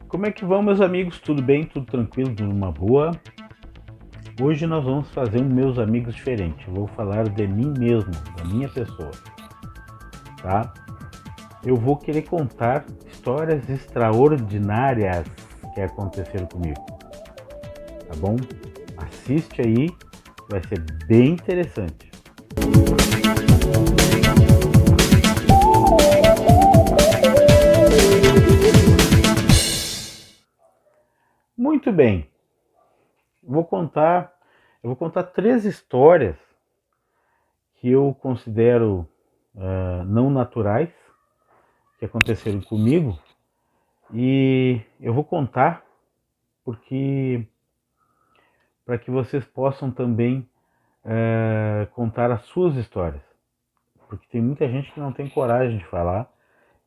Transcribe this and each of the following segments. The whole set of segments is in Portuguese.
Como é que vão, meus amigos? Tudo bem? Tudo tranquilo? Tudo numa boa? Hoje nós vamos fazer um Meus Amigos diferente. Eu vou falar de mim mesmo, da minha pessoa, tá? Eu vou querer contar histórias extraordinárias que aconteceram comigo, tá bom? Assiste aí, vai ser bem interessante. Muito bem, eu vou contar três histórias que eu considero não naturais, que aconteceram comigo, e eu vou contar porque para que vocês possam também contar as suas histórias, porque tem muita gente que não tem coragem de falar.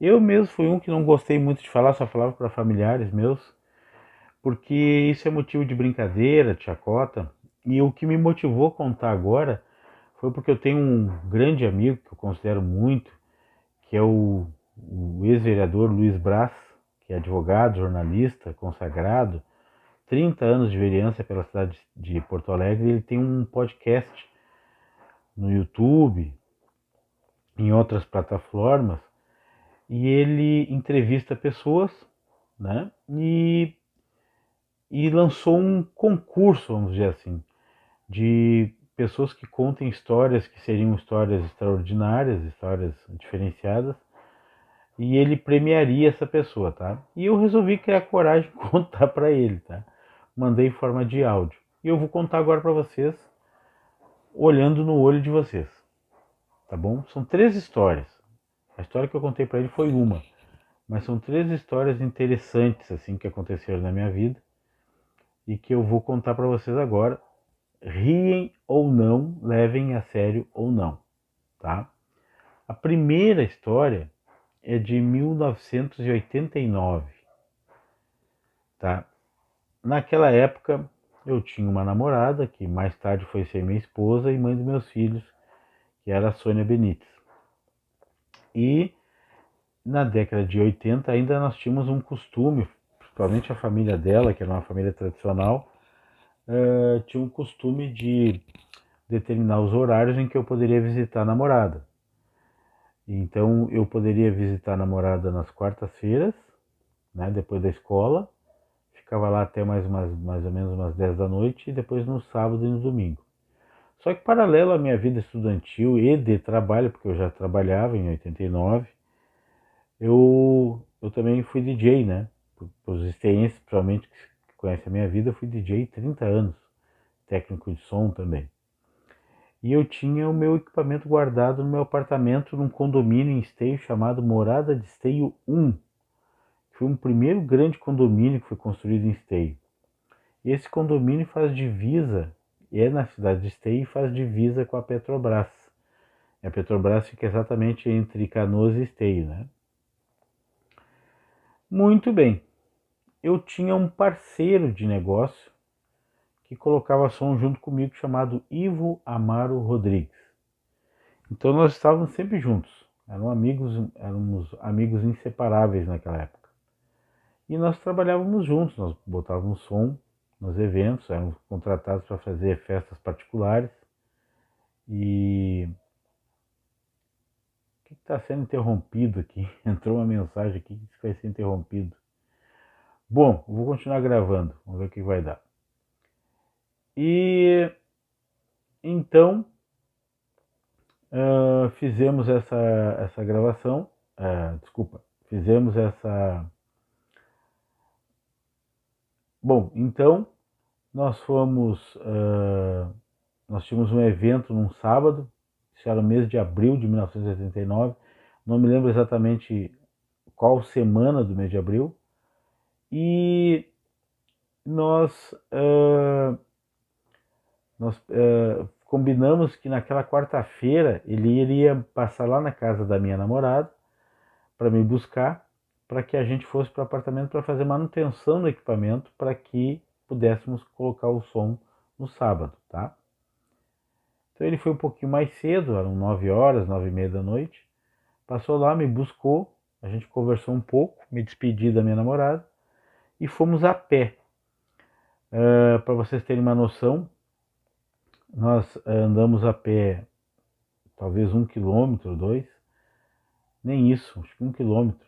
Eu mesmo fui um que não gostei muito de falar, só falava para familiares meus, porque isso é motivo de brincadeira, de chacota. E o que me motivou a contar agora foi porque eu tenho um grande amigo que eu considero muito, que é o ex-vereador Luiz Braz, que é advogado, jornalista, consagrado, 30 anos de vereança pela cidade de Porto Alegre. Ele tem um podcast no YouTube, em outras plataformas, e ele entrevista pessoas, né? E lançou um concurso, vamos dizer assim, de pessoas que contem histórias que seriam histórias extraordinárias, histórias diferenciadas, e ele premiaria essa pessoa, tá? E eu resolvi criar coragem de contar para ele, tá? Mandei em forma de áudio. E eu vou contar agora para vocês, olhando no olho de vocês, tá bom? São três histórias. A história que eu contei para ele foi uma, mas são três histórias interessantes assim que aconteceram na minha vida e que eu vou contar para vocês agora. Riem ou não, levem a sério ou não, tá? A primeira história é de 1989, tá? Naquela época eu tinha uma namorada que mais tarde foi ser minha esposa e mãe dos meus filhos, que era a Sônia Benites. E na década de 80 ainda nós tínhamos um costume, principalmente a família dela, que era uma família tradicional, tinha um costume de determinar os horários em que eu poderia visitar a namorada. Então eu poderia visitar a namorada nas quartas-feiras, né, depois da escola, ficava lá até mais ou menos umas 10 da noite, e depois no sábado e no domingo. Só que paralelo à minha vida estudantil e de trabalho, porque eu já trabalhava em 89, eu também fui DJ, né? Para os esteenses, principalmente, que conhecem a minha vida, eu fui DJ 30 anos, técnico de som também. E eu tinha o meu equipamento guardado no meu apartamento, num condomínio em Esteio chamado Morada de Esteio 1. Foi um primeiro grande condomínio que foi construído em Esteio. E esse condomínio faz divisa, é na cidade de Esteio, e faz divisa com a Petrobras. E a Petrobras fica exatamente entre Canoas e Esteio, né? Muito bem. Eu tinha um parceiro de negócio que colocava som junto comigo, chamado Ivo Amaro Rodrigues. Então nós estávamos sempre juntos. Éramos amigos inseparáveis naquela época. E nós trabalhávamos juntos, nós botávamos som nos eventos, éramos contratados para fazer festas particulares. E o que está sendo interrompido aqui? Entrou uma mensagem aqui que vai ser interrompido. Bom, vou continuar gravando, vamos ver o que vai dar. E então fizemos essa gravação, fizemos essa... Bom, então nós nós tínhamos um evento num sábado, isso era o mês de abril de 1989, não me lembro exatamente qual semana do mês de abril, e nós combinamos que naquela quarta-feira ele iria passar lá na casa da minha namorada para me buscar, para que a gente fosse para o apartamento para fazer manutenção do equipamento, para que pudéssemos colocar o som no sábado, tá? Então ele foi um pouquinho mais cedo, eram 9 horas, 9h30 da noite, passou lá, me buscou, a gente conversou um pouco, me despedi da minha namorada, e fomos a pé. Para vocês terem uma noção, nós andamos a pé talvez 1 quilômetro, 2, nem isso, acho que 1 quilômetro,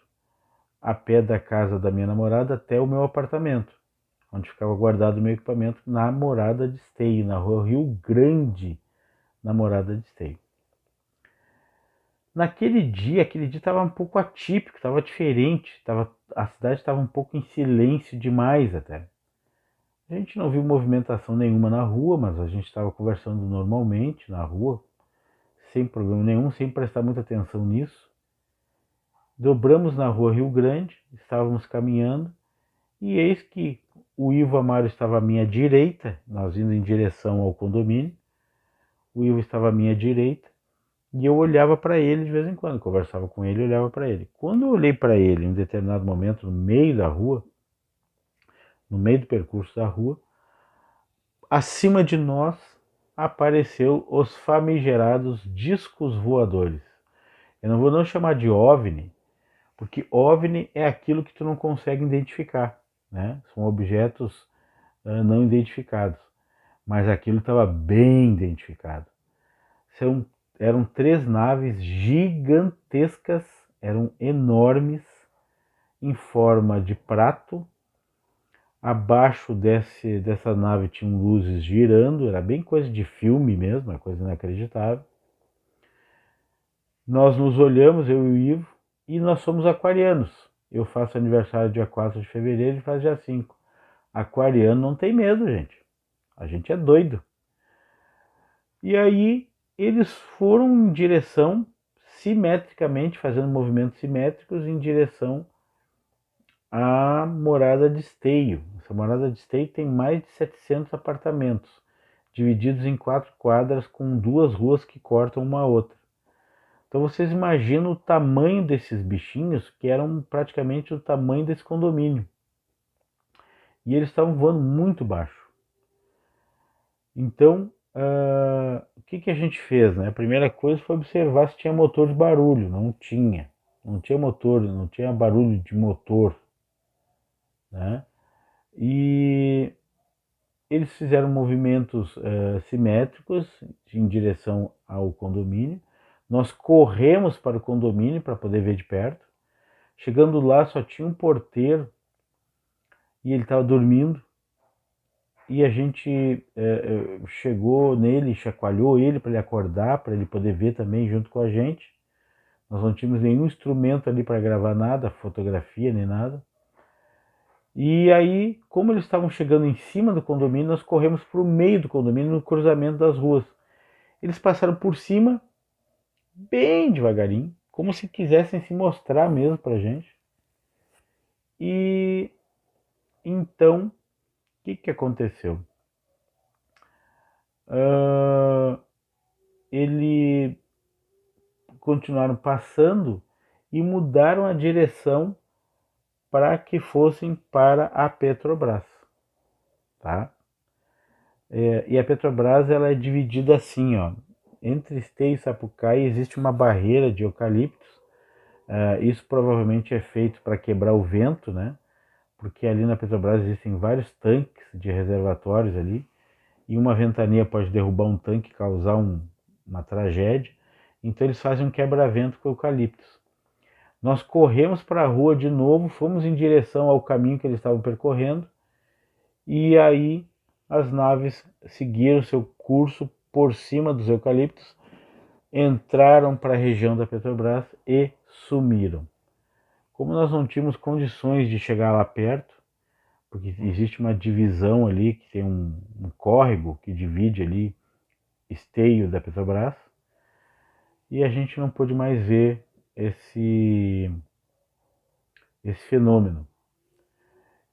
a pé da casa da minha namorada até o meu apartamento, onde ficava guardado o meu equipamento na Morada de Esteio, na rua Rio Grande, na Morada de Esteio. Aquele dia estava um pouco atípico, estava diferente, a cidade estava um pouco em silêncio demais até. A gente não viu movimentação nenhuma na rua, mas a gente estava conversando normalmente na rua, sem problema nenhum, sem prestar muita atenção nisso. Dobramos na rua Rio Grande, estávamos caminhando, e eis que o Ivo Amaro estava à minha direita, nós indo em direção ao condomínio, o Ivo estava à minha direita, e eu olhava para ele de vez em quando, conversava com ele e olhava para ele. Quando eu olhei para ele em um determinado momento, no meio da rua, no meio do percurso da rua, acima de nós apareceu os famigerados discos voadores. Eu não vou não chamar de OVNI, porque OVNI é aquilo que tu não consegue identificar, né? São objetos não identificados, mas aquilo estava bem identificado. Eram 3 naves gigantescas, eram enormes, em forma de prato. Abaixo dessa nave tinham luzes girando, era bem coisa de filme mesmo, é coisa inacreditável. Nós nos olhamos, eu e o Ivo, e nós somos aquarianos. Eu faço aniversário dia 4 de fevereiro e faz dia 5. Aquariano não tem medo, gente. A gente é doido. E aí eles foram em direção, simetricamente, fazendo movimentos simétricos em direção à Morada de Esteio. Essa Morada de Esteio tem mais de 700 apartamentos, divididos em 4 quadras com 2 ruas que cortam uma a outra. Então vocês imaginam o tamanho desses bichinhos, que eram praticamente o tamanho desse condomínio. E eles estavam voando muito baixo. Então, o que a gente fez, né? A primeira coisa foi observar se tinha motor de barulho. Não tinha. Não tinha motor, não tinha barulho de motor, né? E eles fizeram movimentos simétricos em direção ao condomínio. Nós corremos para o condomínio para poder ver de perto. Chegando lá, só tinha um porteiro e ele estava dormindo. E a gente chegou nele, chacoalhou ele para ele acordar, para ele poder ver também junto com a gente. Nós não tínhamos nenhum instrumento ali para gravar nada, fotografia nem nada. E aí, como eles estavam chegando em cima do condomínio, nós corremos para o meio do condomínio, no cruzamento das ruas. Eles passaram por cima, bem devagarinho, como se quisessem se mostrar mesmo para a gente. E então, o que aconteceu? Eles continuaram passando e mudaram a direção para que fossem para a Petrobras, tá? E a Petrobras ela é dividida assim, ó, entre Esteio e Sapucaí existe uma barreira de eucaliptos. Isso provavelmente é feito para quebrar o vento, né? Porque ali na Petrobras existem vários tanques de reservatórios ali, e uma ventania pode derrubar um tanque e causar uma tragédia. Então eles fazem um quebra-vento com eucaliptos. Nós corremos para a rua de novo, fomos em direção ao caminho que eles estavam percorrendo, e aí as naves seguiram seu curso por cima dos eucaliptos, entraram para a região da Petrobras e sumiram. Como nós não tínhamos condições de chegar lá perto, porque existe uma divisão ali, que tem um córrego que divide ali Esteio da Petrobras, e a gente não pôde mais ver esse fenômeno.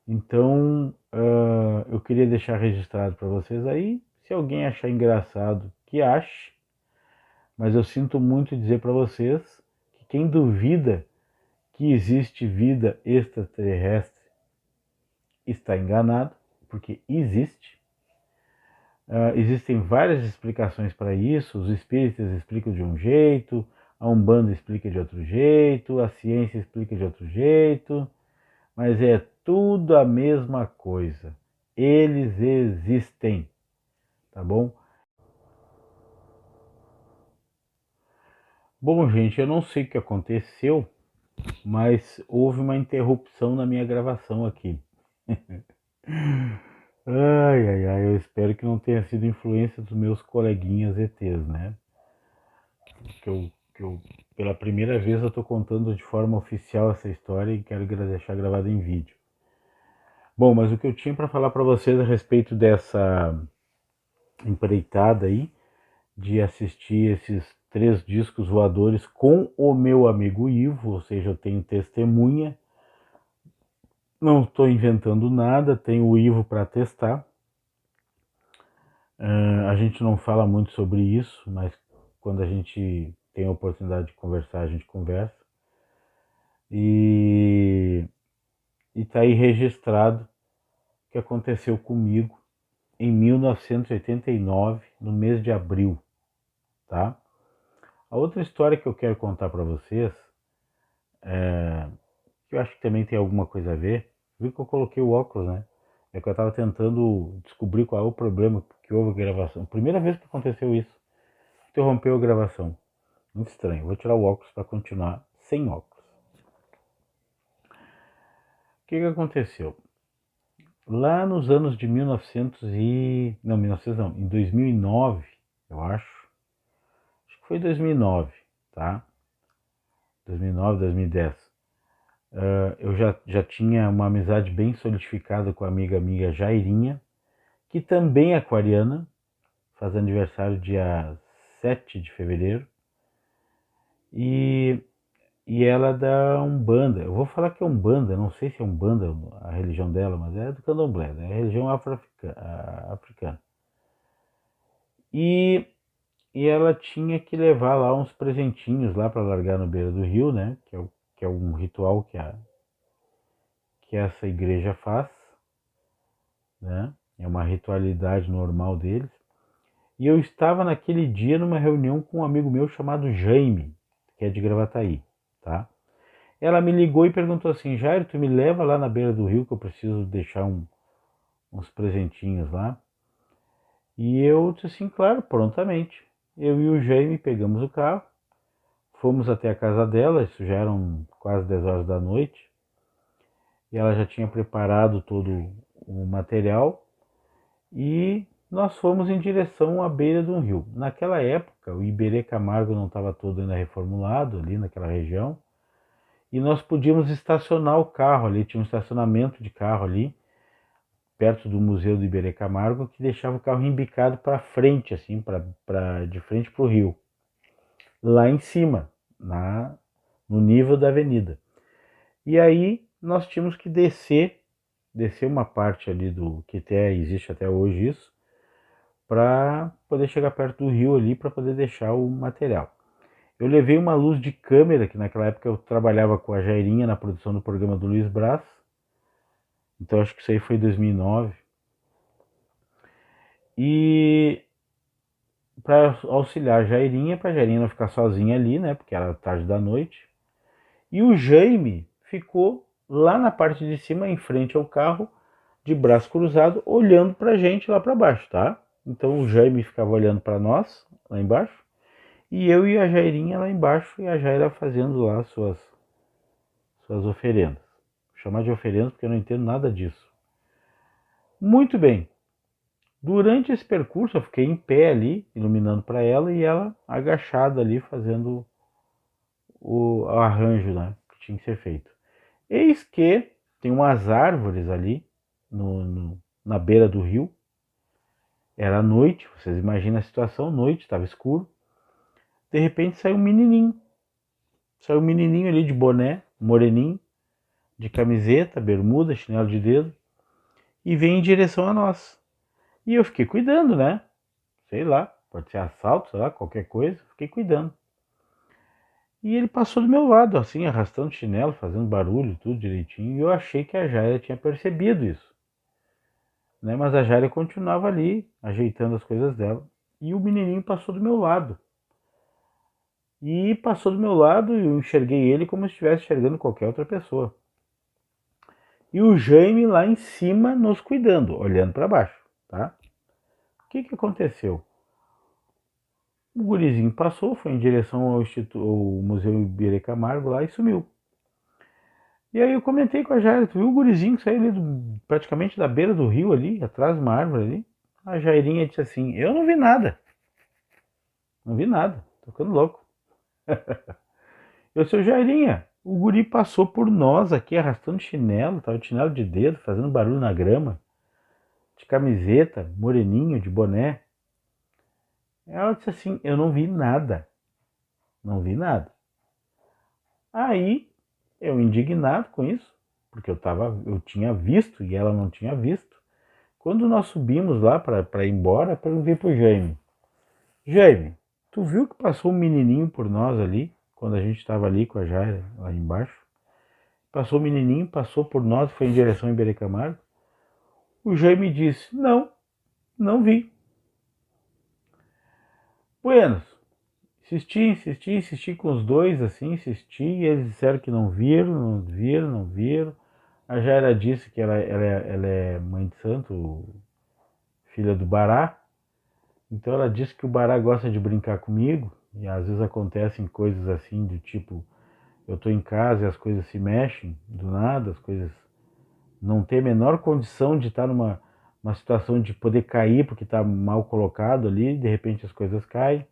Então, eu queria deixar registrado para vocês aí, se alguém achar engraçado, que ache, mas eu sinto muito dizer para vocês que quem duvida que existe vida extraterrestre está enganado, porque existe. Existem várias explicações para isso, os espíritas explicam de um jeito, a Umbanda explica de outro jeito, a ciência explica de outro jeito, mas é tudo a mesma coisa. Eles existem, tá bom? Bom, gente, eu não sei o que aconteceu, mas houve uma interrupção na minha gravação aqui. Ai, ai, ai, eu espero que não tenha sido influência dos meus coleguinhas ETs, né? Que eu, pela primeira vez, eu tô contando de forma oficial essa história e quero deixar gravado em vídeo. Bom, mas o que eu tinha para falar para vocês a respeito dessa empreitada aí, de assistir esses 3 discos voadores com o meu amigo Ivo, ou seja, eu tenho testemunha, não estou inventando nada, tenho o Ivo para testar. A gente não fala muito sobre isso, mas quando a gente tem a oportunidade de conversar, a gente conversa. E está aí registrado o que aconteceu comigo em 1989, no mês de abril, tá? A outra história que eu quero contar para vocês, que eu acho que também tem alguma coisa a ver, viu que eu coloquei o óculos, né? É que eu estava tentando descobrir qual é o problema que houve a gravação. Primeira vez que aconteceu isso, interrompeu a gravação. Muito estranho. Vou tirar o óculos para continuar sem óculos. O que aconteceu? Lá nos anos de 1900 e... Não, 1900 não. Em 2009, eu acho. Acho que foi 2009, tá? 2009, 2010. Eu já tinha uma amizade bem solidificada com a amiga Jairinha, que também é aquariana, faz aniversário dia 7 de fevereiro. E ela é da Umbanda. Eu vou falar que é Umbanda, não sei se é Umbanda a religião dela, mas é do Candomblé, né? É a religião africana. E ela tinha que levar lá uns presentinhos lá para largar no beira do rio, né? Que é um ritual que essa igreja faz, né? É uma ritualidade normal deles. E eu estava naquele dia numa reunião com um amigo meu chamado Jaime, que é de Gravataí, tá? Ela me ligou e perguntou assim: Jairo, tu me leva lá na beira do rio que eu preciso deixar uns presentinhos lá? E eu disse assim, claro, prontamente. Eu e o Jaime pegamos o carro, fomos até a casa dela, isso já eram quase 10 horas da noite, e ela já tinha preparado todo o material, e nós fomos em direção à beira do rio. Naquela época, o Iberê Camargo não estava todo ainda reformulado ali naquela região, e nós podíamos estacionar o carro ali, tinha um estacionamento de carro ali, perto do Museu do Iberê Camargo, que deixava o carro embicado para frente, assim, de frente para o rio, lá em cima, no nível da avenida. E aí nós tínhamos que descer uma parte ali do que existe até hoje isso, para poder chegar perto do rio ali, para poder deixar o material. Eu levei uma luz de câmera, que naquela época eu trabalhava com a Jairinha na produção do programa do Luiz Brás, então acho que isso aí foi em 2009. E para auxiliar a Jairinha, para a Jairinha não ficar sozinha ali, né, porque era tarde da noite. E o Jaime ficou lá na parte de cima, em frente ao carro, de braço cruzado, olhando para a gente lá para baixo, tá? Então o Jaime ficava olhando para nós, lá embaixo, e eu e a Jairinha lá embaixo, e a Jaira fazendo lá suas oferendas. Vou chamar de oferendas porque eu não entendo nada disso. Muito bem. Durante esse percurso eu fiquei em pé ali, iluminando para ela, e ela agachada ali fazendo o arranjo, né, que tinha que ser feito. Eis que tem umas árvores ali na beira do rio. Era noite, vocês imaginam a situação, noite, estava escuro. De repente saiu um menininho. Saiu um menininho ali de boné, moreninho, de camiseta, bermuda, chinelo de dedo, e vem em direção a nós. E eu fiquei cuidando, né? Sei lá, pode ser assalto, sei lá, qualquer coisa. Fiquei cuidando. E ele passou do meu lado, assim, arrastando chinelo, fazendo barulho, tudo direitinho. E eu achei que a Jaira tinha percebido isso, né? Mas a Jaira continuava ali, ajeitando as coisas dela. E o menininho passou do meu lado. E passou do meu lado e eu enxerguei ele como se estivesse enxergando qualquer outra pessoa. e o Jaime lá em cima nos cuidando, olhando para baixo, tá? O que aconteceu? O gurizinho passou, foi em direção ao Museu Iberê Camargo lá e sumiu. E aí eu comentei com a Jaira, tu viu o gurizinho que saiu ali praticamente da beira do rio ali, atrás de uma árvore ali? A Jairinha disse assim, eu não vi nada. Não vi nada, tô ficando louco. Eu, seu Jairinha, o guri passou por nós aqui arrastando chinelo, tava de chinelo de dedo, fazendo barulho na grama, de camiseta, moreninho, de boné. Ela disse assim, eu não vi nada, não vi nada. Aí, eu indignado com isso, porque eu tinha visto e ela não tinha visto. Quando nós subimos lá para ir embora, perguntei pro Jaime, Jaime, tu viu que passou um menininho por nós ali, quando a gente estava ali com a Jaira, lá embaixo? Passou o menininho, passou por nós, foi em direção a Iberê Camargo. O Jaime disse, não, não vi. Buenos, insisti com os dois, assim, insisti, e eles disseram que não viram, não viram, não viram. A Jaira disse que ela é mãe de santo, filha do Bará, então ela disse que o Bará gosta de brincar comigo, e às vezes acontecem coisas assim, do tipo, eu tô em casa e as coisas se mexem, do nada, as coisas não tem a menor condição de estar numa uma situação de poder cair porque está mal colocado ali, de repente as coisas caem.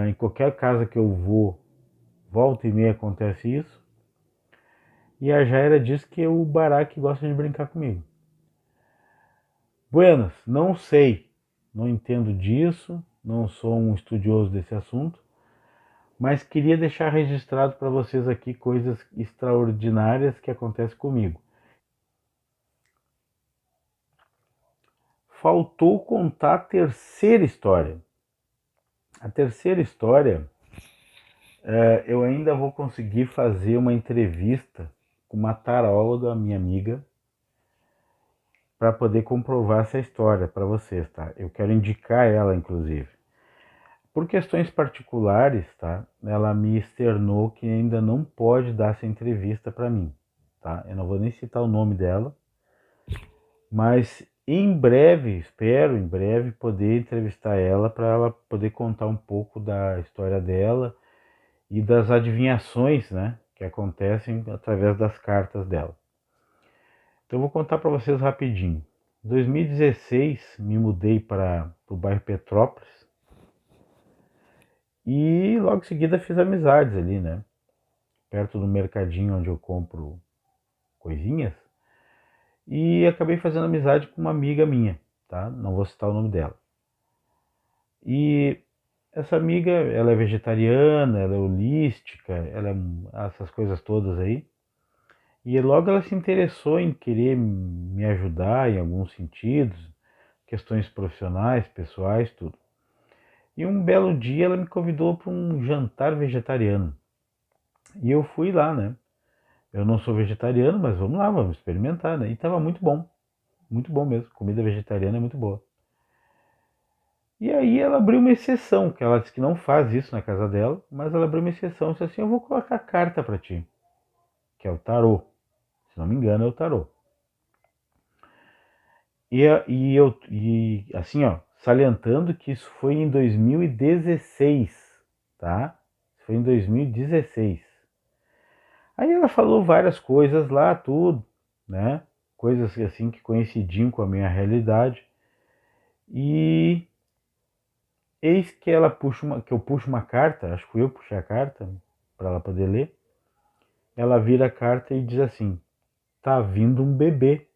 Em qualquer casa que eu vou, volta e meia acontece isso. E a Jaira diz que é o Baraque gosta de brincar comigo. Buenas, não sei, não entendo disso, não sou um estudioso desse assunto, mas queria deixar registrado para vocês aqui coisas extraordinárias que acontecem comigo. Faltou contar a terceira história. A terceira história, eu ainda vou conseguir fazer uma entrevista com uma taróloga, minha amiga, para poder comprovar essa história para vocês, tá? Eu quero indicar ela, inclusive. Por questões particulares, tá? Ela me externou que ainda não pode dar essa entrevista para mim, tá? Eu não vou nem citar o nome dela, mas em breve, espero em breve poder entrevistar ela para ela poder contar um pouco da história dela e das adivinhações, né, que acontecem através das cartas dela. Então eu vou contar para vocês rapidinho. Em 2016 me mudei para o bairro Petrópolis e logo em seguida fiz amizades ali, né, perto do mercadinho onde eu compro coisinhas, e acabei fazendo amizade com uma amiga minha, tá? Não vou citar o nome dela. E essa amiga, ela é vegetariana, ela é holística, ela é essas coisas todas aí. E logo ela se interessou em querer me ajudar em alguns sentidos, questões profissionais, pessoais, tudo. E um belo dia ela me convidou para um jantar vegetariano. E eu fui lá, né? Eu não sou vegetariano, mas vamos lá, vamos experimentar, né? E estava muito bom mesmo. Comida vegetariana é muito boa. E aí ela abriu uma exceção, que ela disse que não faz isso na casa dela, mas ela abriu uma exceção e disse assim, eu vou colocar carta para ti, que é o tarô. Se não me engano, é o tarô. E assim, ó, salientando que isso foi em 2016, tá? Foi em 2016. Aí ela falou várias coisas lá, tudo, né? Coisas assim que coincidiam com a minha realidade. E eis que que eu puxo uma carta, acho que eu puxei a carta para ela poder ler. Ela vira a carta e diz assim: tá vindo um bebê.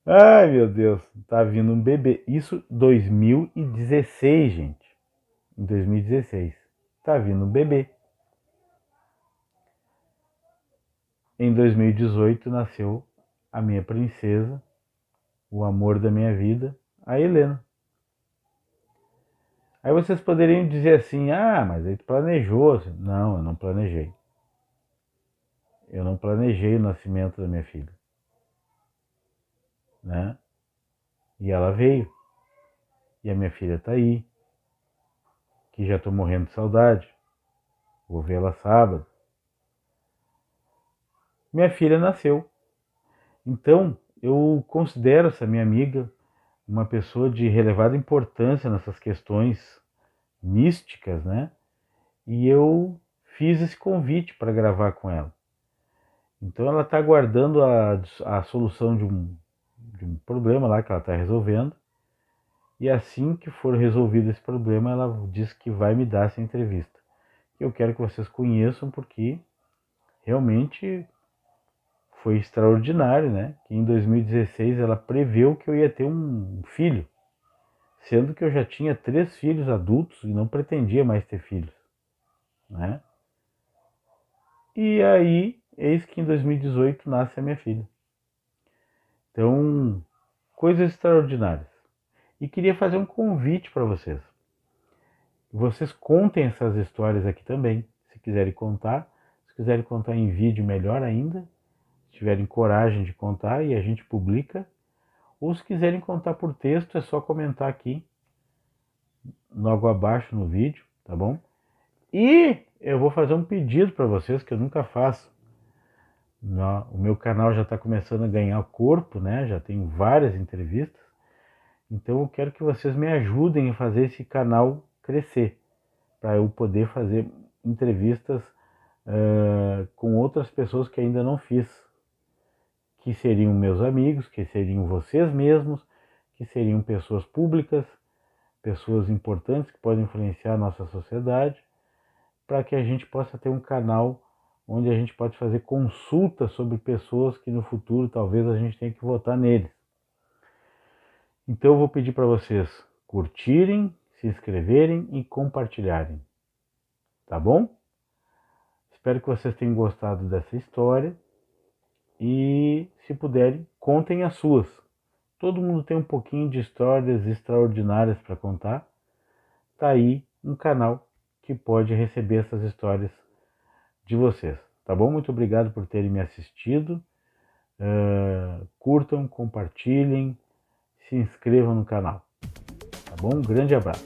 Ai, meu Deus, tá vindo um bebê. Isso 2016, gente. Em 2016. Tá vindo um bebê. Em 2018 nasceu a minha princesa, o amor da minha vida, a Helena. Aí vocês poderiam dizer assim: ah, mas aí tu planejou. Não, eu não planejei. Eu não planejei o nascimento da minha filha, né? E ela veio. E a minha filha tá aí, que já tô morrendo de saudade. Vou vê-la sábado. minha filha nasceu. Então, eu considero essa minha amiga uma pessoa de relevada importância nessas questões místicas, né? E eu fiz esse convite para gravar com ela. Então ela está aguardando a solução de um problema lá que ela está resolvendo. E assim que for resolvido esse problema, ela diz que vai me dar essa entrevista. Eu quero que vocês conheçam porque realmente foi extraordinário, né? Que em 2016 ela preveu que eu ia ter um filho, sendo que eu já tinha 3 filhos adultos e não pretendia mais ter filhos, né? E aí, eis que em 2018 nasce a minha filha. Então, coisas extraordinárias. E queria fazer um convite para vocês. Vocês contem essas histórias aqui também, se quiserem contar. Se quiserem contar em vídeo, melhor ainda. Se tiverem coragem de contar e a gente publica. Ou se quiserem contar por texto, é só comentar aqui, logo abaixo no vídeo, tá bom? E eu vou fazer um pedido para vocês que eu nunca faço. O meu canal já está começando a ganhar corpo, né? Já tem várias entrevistas. Então eu quero que vocês me ajudem a fazer esse canal crescer, para eu poder fazer entrevistas com outras pessoas que ainda não fiz, que seriam meus amigos, que seriam vocês mesmos, que seriam pessoas públicas, pessoas importantes que podem influenciar a nossa sociedade, para que a gente possa ter um canal onde a gente pode fazer consultas sobre pessoas que no futuro talvez a gente tenha que votar neles. Então eu vou pedir para vocês curtirem, se inscreverem e compartilharem. Tá bom? Espero que vocês tenham gostado dessa história e, se puderem, contem as suas. Todo mundo tem um pouquinho de histórias extraordinárias para contar. Tá aí um canal que pode receber essas histórias de vocês. Tá bom? Muito obrigado por terem me assistido. Curtam, compartilhem, se inscrevam no canal. Tá bom? Um grande abraço.